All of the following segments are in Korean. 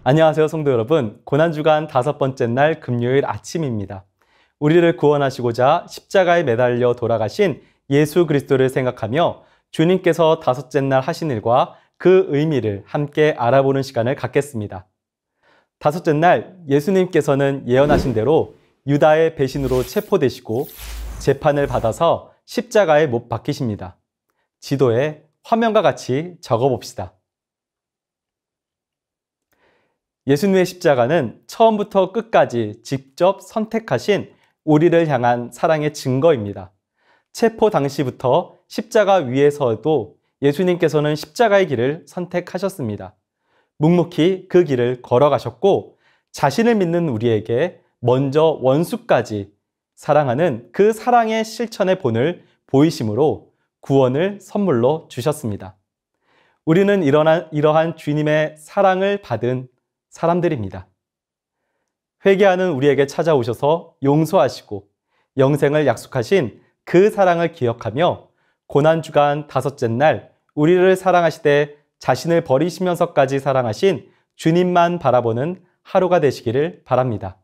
안녕하세요, 성도 여러분. 고난주간 5번째 날 금요일 아침입니다. 우리를 구원하시고자 십자가에 매달려 돌아가신 예수 그리스도를 생각하며 주님께서 5째 날 하신 일과 그 의미를 함께 알아보는 시간을 갖겠습니다. 5째 날 예수님께서는 예언하신 대로 유다의 배신으로 체포되시고 재판을 받아서 십자가에 못 박히십니다. 지도에 화면과 같이 적어봅시다. 예수님의 십자가는 처음부터 끝까지 직접 선택하신 우리를 향한 사랑의 증거입니다. 체포 당시부터 십자가 위에서도 예수님께서는 십자가의 길을 선택하셨습니다. 묵묵히 그 길을 걸어가셨고 자신을 믿는 우리에게 먼저 원수까지 사랑하는 그 사랑의 실천의 본을 보이심으로 구원을 선물로 주셨습니다. 우리는 이러한 주님의 사랑을 받은 사람들입니다. 회개하는 우리에게 찾아오셔서 용서하시고 영생을 약속하신 그 사랑을 기억하며 고난주간 5째 날 우리를 사랑하시되 자신을 버리시면서까지 사랑하신 주님만 바라보는 하루가 되시기를 바랍니다.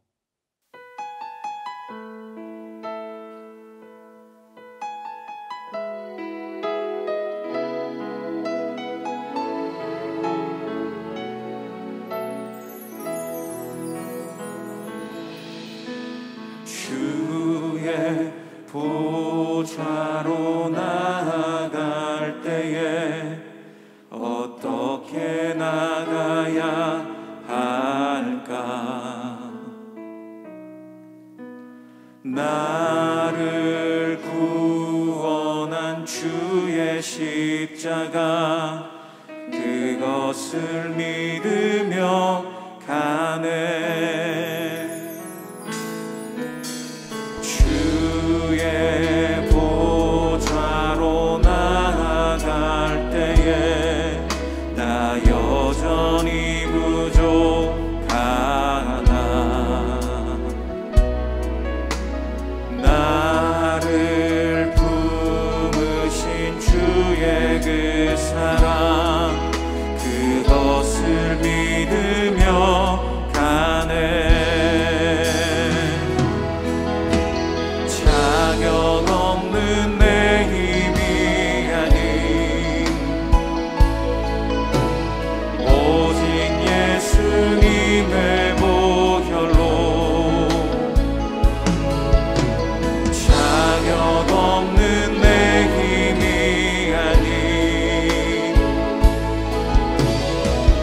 주의 보좌로 나아갈 때에 어떻게 나가야 할까? 나를 구원한 주의 십자가 그것을 믿으며 가네. 주의 보좌로 나아갈 때에 나 여전히 부족하나. 나를 품으신 주의 그 사랑 그것을 믿으며 가네. 자격 없는 내 힘이 아닌 오직 예수님의 보혈로 자격 없는 내 힘이 아닌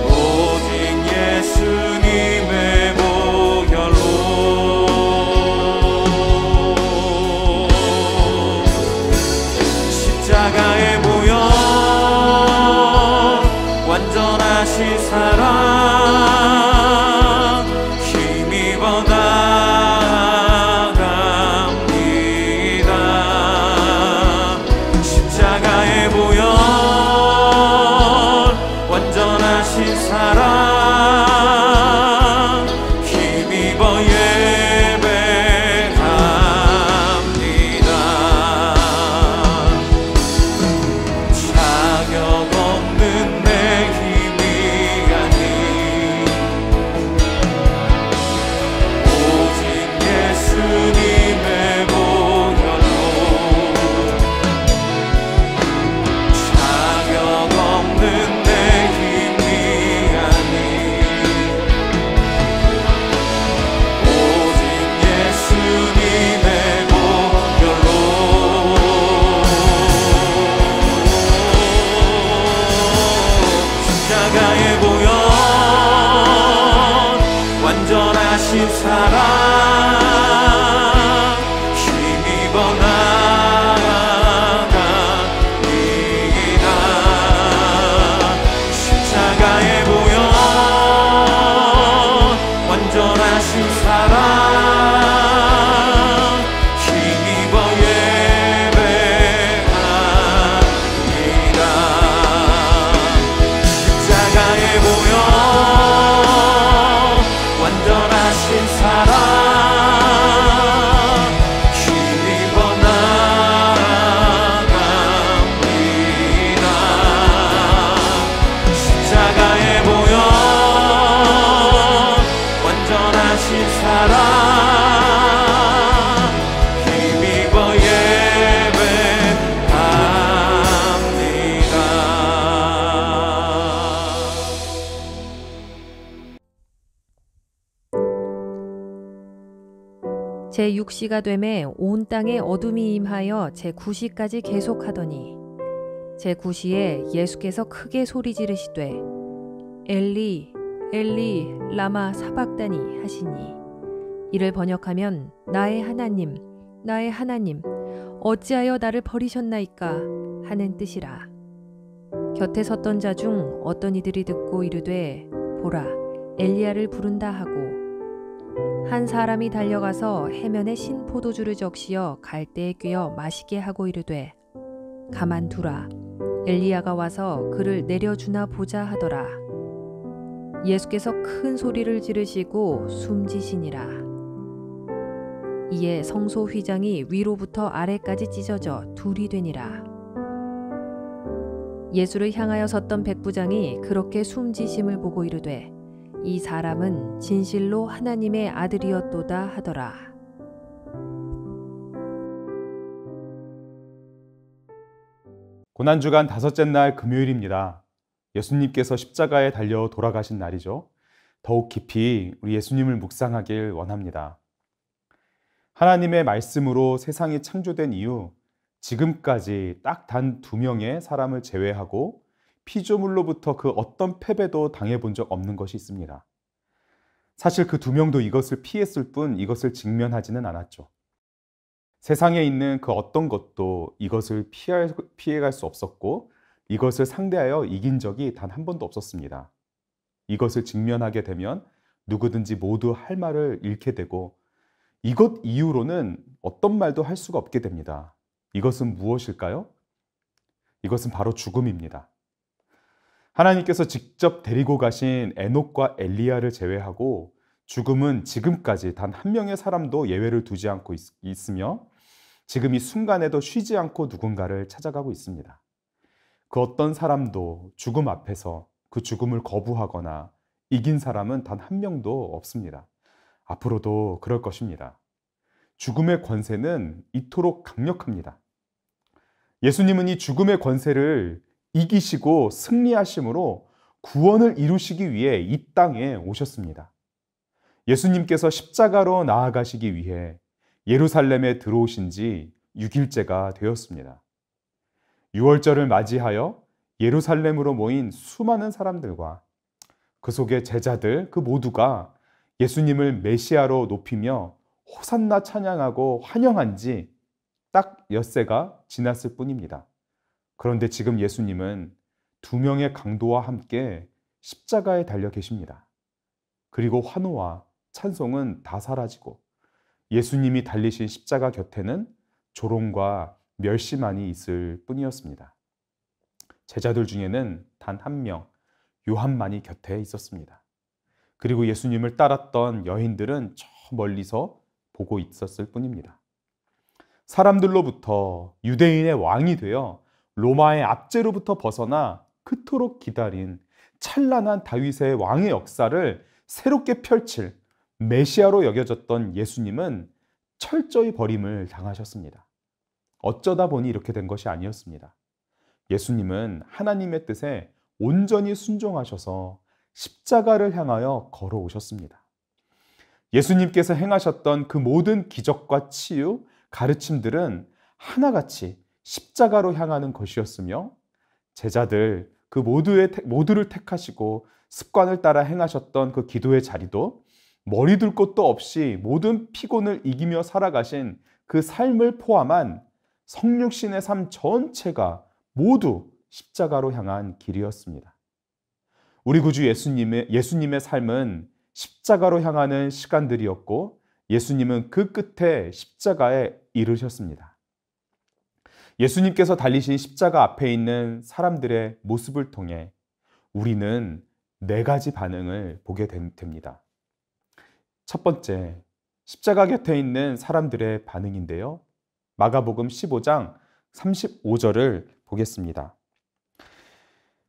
오직 예수님의 보혈로 십자가의 보혈 완전하신 사랑 힘입어 나갑니다. 십자가의 보혈 완전하신 사랑 힘입어 예배합니다. 자격 없는 내 힘이 아닌 제6시가 되매 온 땅에 어둠이 임하여 제9시까지 계속하더니 제9시에 예수께서 크게 소리 지르시되 엘리 엘리 라마 사박다니 하시니 이를 번역하면 나의 하나님 어찌하여 나를 버리셨나이까 하는 뜻이라. 곁에 섰던 자 중 어떤 이들이 듣고 이르되 보라 엘리야를 부른다 하고 한 사람이 달려가서 해면에 신 포도주를 적시어 갈대에 꿰어 마시게 하고 이르되 가만두라 엘리야가 와서 그를 내려주나 보자 하더라. 예수께서 큰 소리를 지르시고 숨지시니라. 이에 성소 휘장이 위로부터 아래까지 찢어져 둘이 되니라. 예수를 향하여 섰던 백부장이 그렇게 숨지심을 보고 이르되 이 사람은 진실로 하나님의 아들이었도다 하더라. 고난주간 다섯째 날 금요일입니다. 예수님께서 십자가에 달려 돌아가신 날이죠. 더욱 깊이 우리 예수님을 묵상하길 원합니다. 하나님의 말씀으로 세상이 창조된 이후 지금까지 딱 단 2명의 사람을 제외하고 피조물로부터 그 어떤 패배도 당해본 적 없는 것이 있습니다. 사실 그 2명도 이것을 피했을 뿐 이것을 직면하지는 않았죠. 세상에 있는 그 어떤 것도 이것을 피해갈 수 없었고 이것을 상대하여 이긴 적이 단 한 번도 없었습니다. 이것을 직면하게 되면 누구든지 모두 할 말을 잃게 되고 이것 이후로는 어떤 말도 할 수가 없게 됩니다. 이것은 무엇일까요? 이것은 바로 죽음입니다. 하나님께서 직접 데리고 가신 에녹과 엘리야를 제외하고 죽음은 지금까지 단 한 명의 사람도 예외를 두지 않고 있으며 지금 이 순간에도 쉬지 않고 누군가를 찾아가고 있습니다. 그 어떤 사람도 죽음 앞에서 그 죽음을 거부하거나 이긴 사람은 단 한 명도 없습니다. 앞으로도 그럴 것입니다. 죽음의 권세는 이토록 강력합니다. 예수님은 이 죽음의 권세를 이기시고 승리하심으로 구원을 이루시기 위해 이 땅에 오셨습니다. 예수님께서 십자가로 나아가시기 위해 예루살렘에 들어오신 지 6일째가 되었습니다. 6월절을 맞이하여 예루살렘으로 모인 수많은 사람들과 그 속의 제자들 그 모두가 예수님을 메시아로 높이며 호산나 찬양하고 환영한 지 딱 엿새가 지났을 뿐입니다. 그런데 지금 예수님은 2명의 강도와 함께 십자가에 달려 계십니다. 그리고 환호와 찬송은 다 사라지고 예수님이 달리신 십자가 곁에는 조롱과 멸시만이 있을 뿐이었습니다. 제자들 중에는 단 1명, 요한만이 곁에 있었습니다. 그리고 예수님을 따랐던 여인들은 저 멀리서 보고 있었을 뿐입니다. 사람들로부터 유대인의 왕이 되어 로마의 압제로부터 벗어나 그토록 기다린 찬란한 다윗의 왕의 역사를 새롭게 펼칠 메시아로 여겨졌던 예수님은 철저히 버림을 당하셨습니다. 어쩌다 보니 이렇게 된 것이 아니었습니다. 예수님은 하나님의 뜻에 온전히 순종하셔서 십자가를 향하여 걸어오셨습니다. 예수님께서 행하셨던 그 모든 기적과 치유, 가르침들은 하나같이 십자가로 향하는 것이었으며 제자들 그 모두를 택하시고 습관을 따라 행하셨던 그 기도의 자리도 머리 둘 곳도 없이 모든 피곤을 이기며 살아가신 그 삶을 포함한 성육신의 삶 전체가 모두 십자가로 향한 길이었습니다. 우리 구주 예수님의 삶은 십자가로 향하는 시간들이었고 예수님은 그 끝에 십자가에 이르셨습니다. 예수님께서 달리신 십자가 앞에 있는 사람들의 모습을 통해 우리는 4가지 반응을 보게 됩니다. 첫 번째, 십자가 곁에 있는 사람들의 반응인데요. 마가복음 15장 35절을 보겠습니다.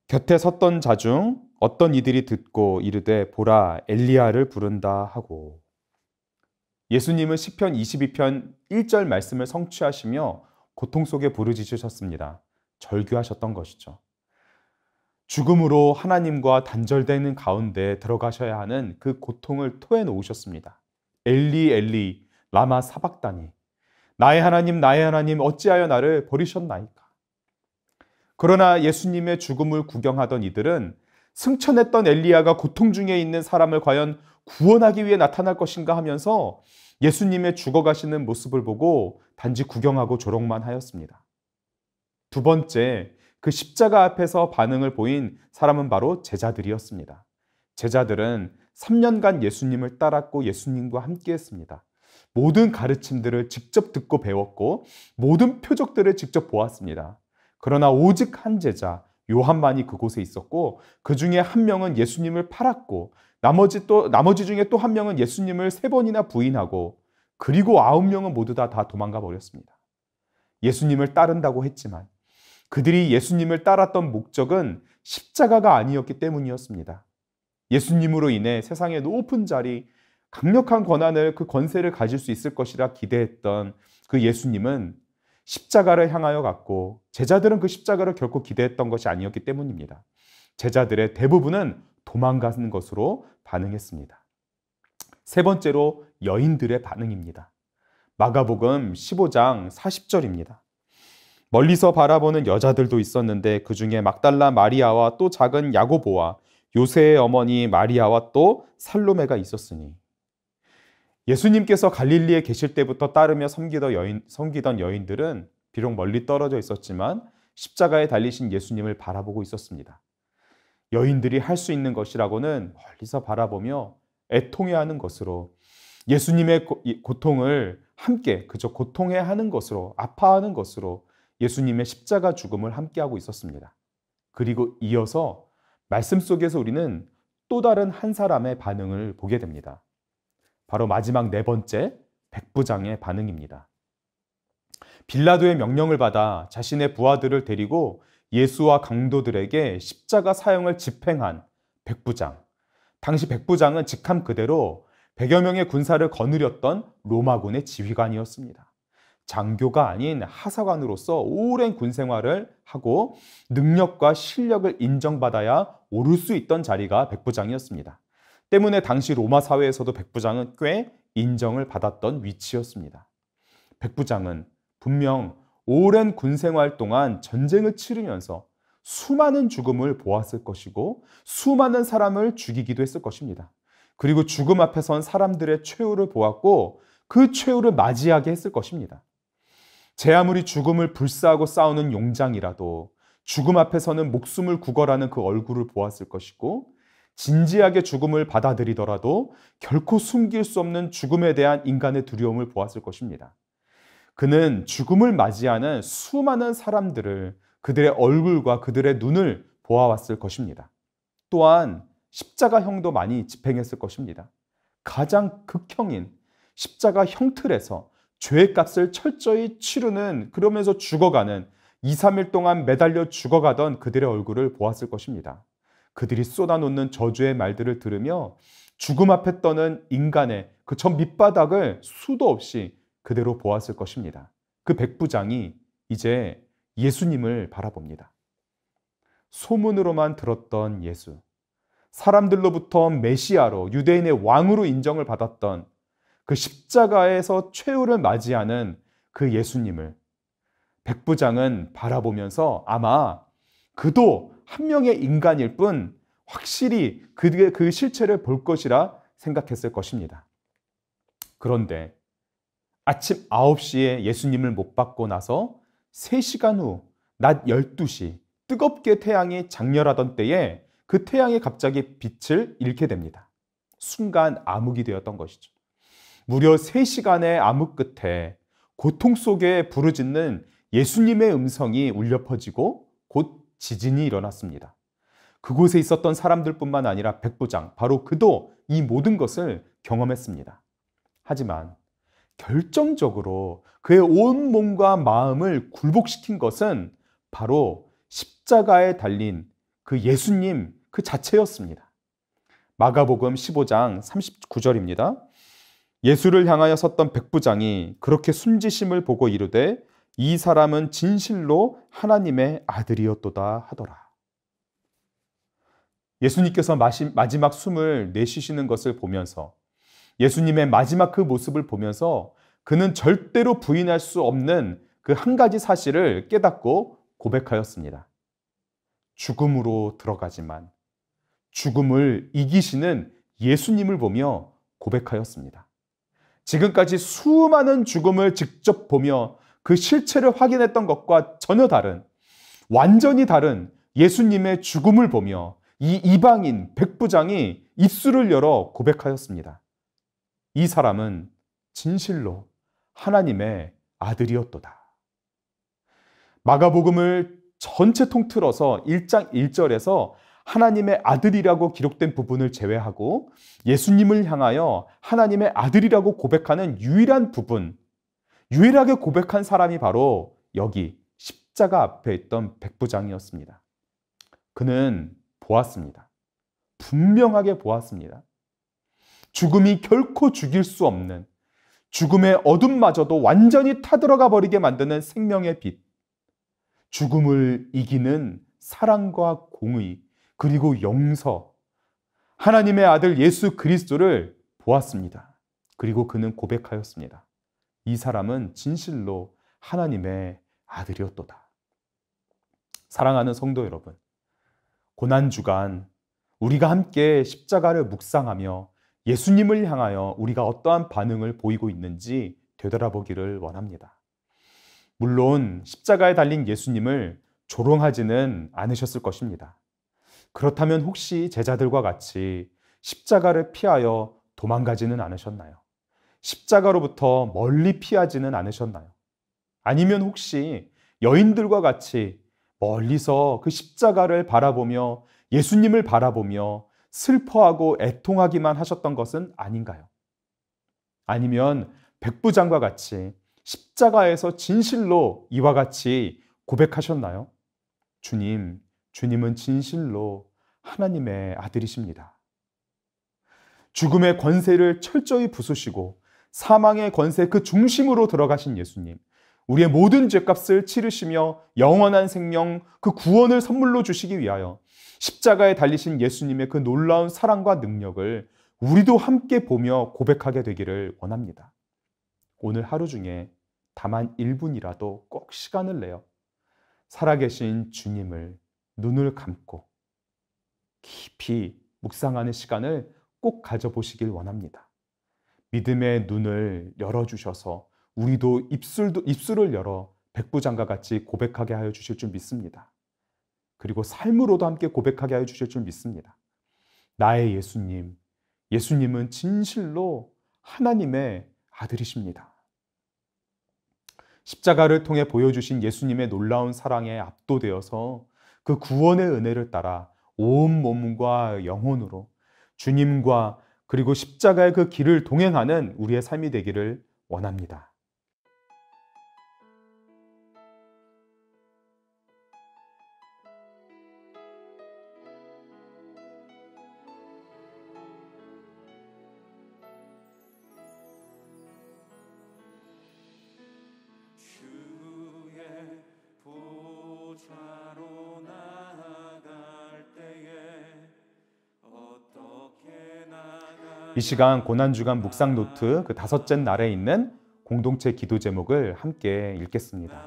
곁에 섰던 자 중 어떤 이들이 듣고 이르되 보라 엘리야를 부른다 하고 예수님은 시편 22편 1절 말씀을 성취하시며 고통 속에 부르짖으셨습니다. 절규하셨던 것이죠. 죽음으로 하나님과 단절되는 가운데 들어가셔야 하는 그 고통을 토해놓으셨습니다. 엘리 엘리 라마 사박다니. 나의 하나님 어찌하여 나를 버리셨나이까. 그러나 예수님의 죽음을 구경하던 이들은 승천했던 엘리야가 고통 중에 있는 사람을 과연 구원하기 위해 나타날 것인가 하면서 예수님의 죽어가시는 모습을 보고 단지 구경하고 조롱만 하였습니다. 두 번째, 그 십자가 앞에서 반응을 보인 사람은 바로 제자들이었습니다. 제자들은 3년간 예수님을 따랐고 예수님과 함께했습니다. 모든 가르침들을 직접 듣고 배웠고 모든 표적들을 직접 보았습니다. 그러나 오직 한 제자 요한만이 그곳에 있었고 그 중에 한 명은 예수님을 팔았고 나머지 중에 또 한 명은 예수님을 3번이나 부인하고 그리고 9명은 모두 다 도망가 버렸습니다. 예수님을 따른다고 했지만 그들이 예수님을 따랐던 목적은 십자가가 아니었기 때문이었습니다. 예수님으로 인해 세상의 높은 자리, 강력한 권한을 그 권세를 가질 수 있을 것이라 기대했던 그 예수님은 십자가를 향하여 갔고 제자들은 그 십자가를 결코 기대했던 것이 아니었기 때문입니다. 제자들의 대부분은 도망가는 것으로 반응했습니다. 세 번째로 여인들의 반응입니다. 마가복음 15장 40절입니다. 멀리서 바라보는 여자들도 있었는데 그 중에 막달라 마리아와 또 작은 야고보와 요새의 어머니 마리아와 또 살로메가 있었으니 예수님께서 갈릴리에 계실 때부터 따르며 섬기던 여인들은 비록 멀리 떨어져 있었지만 십자가에 달리신 예수님을 바라보고 있었습니다. 여인들이 할 수 있는 것이라고는 멀리서 바라보며 애통해하는 것으로 예수님의 고통을 함께 그저 고통해하는 것으로 아파하는 것으로 예수님의 십자가 죽음을 함께하고 있었습니다. 그리고 이어서 말씀 속에서 우리는 또 다른 한 사람의 반응을 보게 됩니다. 바로 마지막 네 번째 백부장의 반응입니다. 빌라도의 명령을 받아 자신의 부하들을 데리고 예수와 강도들에게 십자가 사형을 집행한 백부장. 당시 백부장은 직함 그대로 100여 명의 군사를 거느렸던 로마군의 지휘관이었습니다. 장교가 아닌 하사관으로서 오랜 군 생활을 하고 능력과 실력을 인정받아야 오를 수 있던 자리가 백부장이었습니다. 때문에 당시 로마 사회에서도 백부장은 꽤 인정을 받았던 위치였습니다. 백부장은 분명 오랜 군 생활 동안 전쟁을 치르면서 수많은 죽음을 보았을 것이고 수많은 사람을 죽이기도 했을 것입니다. 그리고 죽음 앞에 선 사람들의 최후를 보았고 그 최후를 맞이하게 했을 것입니다. 제 아무리 죽음을 불사하고 싸우는 용장이라도 죽음 앞에서는 목숨을 구걸하는 그 얼굴을 보았을 것이고 진지하게 죽음을 받아들이더라도 결코 숨길 수 없는 죽음에 대한 인간의 두려움을 보았을 것입니다. 그는 죽음을 맞이하는 수많은 사람들을 그들의 얼굴과 그들의 눈을 보아왔을 것입니다. 또한 십자가형도 많이 집행했을 것입니다. 가장 극형인 십자가형 틀에서 죄값을 철저히 치르는 그러면서 죽어가는 2, 3일 동안 매달려 죽어가던 그들의 얼굴을 보았을 것입니다. 그들이 쏟아놓는 저주의 말들을 들으며 죽음 앞에 떠는 인간의 그 저 밑바닥을 수도 없이 그대로 보았을 것입니다. 그 백부장이 이제 예수님을 바라봅니다. 소문으로만 들었던 예수, 사람들로부터 메시아로 유대인의 왕으로 인정을 받았던 그 십자가에서 최후를 맞이하는 그 예수님을 백부장은 바라보면서 아마 그도 한 명의 인간일 뿐 확실히 그 실체를 볼 것이라 생각했을 것입니다. 그런데 아침 9시에 예수님을 못 받고 나서 3시간 후 낮 12시 뜨겁게 태양이 장렬하던 때에 그 태양이 갑자기 빛을 잃게 됩니다. 순간 암흑이 되었던 것이죠. 무려 3시간의 암흑 끝에 고통 속에 부르짖는 예수님의 음성이 울려 퍼지고 곧 지진이 일어났습니다. 그곳에 있었던 사람들뿐만 아니라 백부장, 바로 그도 이 모든 것을 경험했습니다. 하지만 결정적으로 그의 온 몸과 마음을 굴복시킨 것은 바로 십자가에 달린 그 예수님 그 자체였습니다. 마가복음 15장 39절입니다. 예수를 향하여 섰던 백부장이 그렇게 숨지심을 보고 이르되 이 사람은 진실로 하나님의 아들이었도다 하더라. 예수님께서 마지막 숨을 내쉬시는 것을 보면서 예수님의 마지막 그 모습을 보면서 그는 절대로 부인할 수 없는 그 한 가지 사실을 깨닫고 고백하였습니다. 죽음으로 들어가지만 죽음을 이기시는 예수님을 보며 고백하였습니다. 지금까지 수많은 죽음을 직접 보며 그 실체를 확인했던 것과 전혀 다른, 완전히 다른 예수님의 죽음을 보며 이 이방인 백부장이 입술을 열어 고백하였습니다. 이 사람은 진실로 하나님의 아들이었도다. 마가복음을 전체 통틀어서 1장 1절에서 하나님의 아들이라고 기록된 부분을 제외하고 예수님을 향하여 하나님의 아들이라고 고백하는 유일한 부분, 유일하게 고백한 사람이 바로 여기 십자가 앞에 있던 백부장이었습니다. 그는 보았습니다. 분명하게 보았습니다. 죽음이 결코 죽일 수 없는, 죽음의 어둠마저도 완전히 타들어가 버리게 만드는 생명의 빛, 죽음을 이기는 사랑과 공의, 그리고 용서, 하나님의 아들 예수 그리스도를 보았습니다. 그리고 그는 고백하였습니다. 이 사람은 진실로 하나님의 아들이었도다. 사랑하는 성도 여러분, 고난주간 우리가 함께 십자가를 묵상하며 예수님을 향하여 우리가 어떠한 반응을 보이고 있는지 되돌아보기를 원합니다. 물론 십자가에 달린 예수님을 조롱하지는 않으셨을 것입니다. 그렇다면 혹시 제자들과 같이 십자가를 피하여 도망가지는 않으셨나요? 십자가로부터 멀리 피하지는 않으셨나요? 아니면 혹시 여인들과 같이 멀리서 그 십자가를 바라보며 예수님을 바라보며 슬퍼하고 애통하기만 하셨던 것은 아닌가요? 아니면 백부장과 같이 십자가에서 진실로 이와 같이 고백하셨나요? 주님은 진실로 하나님의 아들이십니다. 죽음의 권세를 철저히 부수시고 사망의 권세 그 중심으로 들어가신 예수님, 우리의 모든 죄값을 치르시며 영원한 생명, 그 구원을 선물로 주시기 위하여 십자가에 달리신 예수님의 그 놀라운 사랑과 능력을 우리도 함께 보며 고백하게 되기를 원합니다. 오늘 하루 중에 다만 1분이라도 꼭 시간을 내어 살아계신 주님을 눈을 감고 깊이 묵상하는 시간을 꼭 가져보시길 원합니다. 믿음의 눈을 열어주셔서 우리도 입술을 열어 백부장과 같이 고백하게 하여 주실 줄 믿습니다. 그리고 삶으로도 함께 고백하게 하여 주실 줄 믿습니다. 나의 예수님은 진실로 하나님의 아들이십니다. 십자가를 통해 보여주신 예수님의 놀라운 사랑에 압도되어서 그 구원의 은혜를 따라 온 몸과 영혼으로 주님과 그리고 십자가의 그 길을 동행하는 우리의 삶이 되기를 원합니다. 이 시간 고난주간 묵상 노트 그 5째 날에 있는 공동체 기도 제목을 함께 읽겠습니다.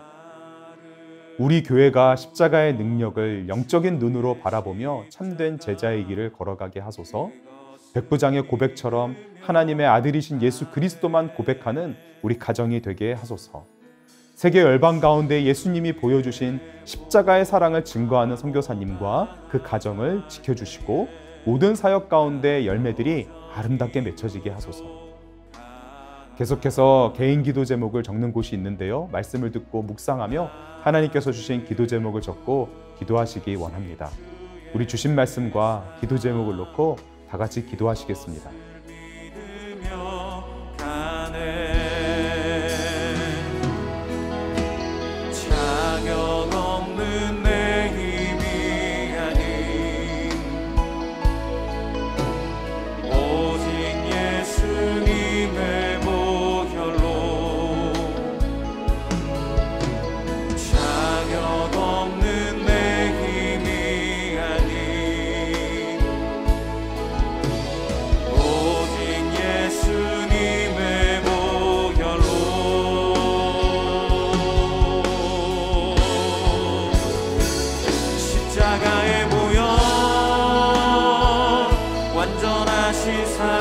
우리 교회가 십자가의 능력을 영적인 눈으로 바라보며 참된 제자의 길을 걸어가게 하소서. 백부장의 고백처럼 하나님의 아들이신 예수 그리스도만 고백하는 우리 가정이 되게 하소서. 세계 열방 가운데 예수님이 보여주신 십자가의 사랑을 증거하는 선교사님과 그 가정을 지켜주시고 모든 사역 가운데 열매들이 아름답게 맺혀지게 하소서. 계속해서 개인 기도 제목을 적는 곳이 있는데요. 말씀을 듣고 묵상하며 하나님께서 주신 기도 제목을 적고 기도하시기 원합니다. 우리 주신 말씀과 기도 제목을 놓고 다 같이 기도하시겠습니다. 오 완전하신 사랑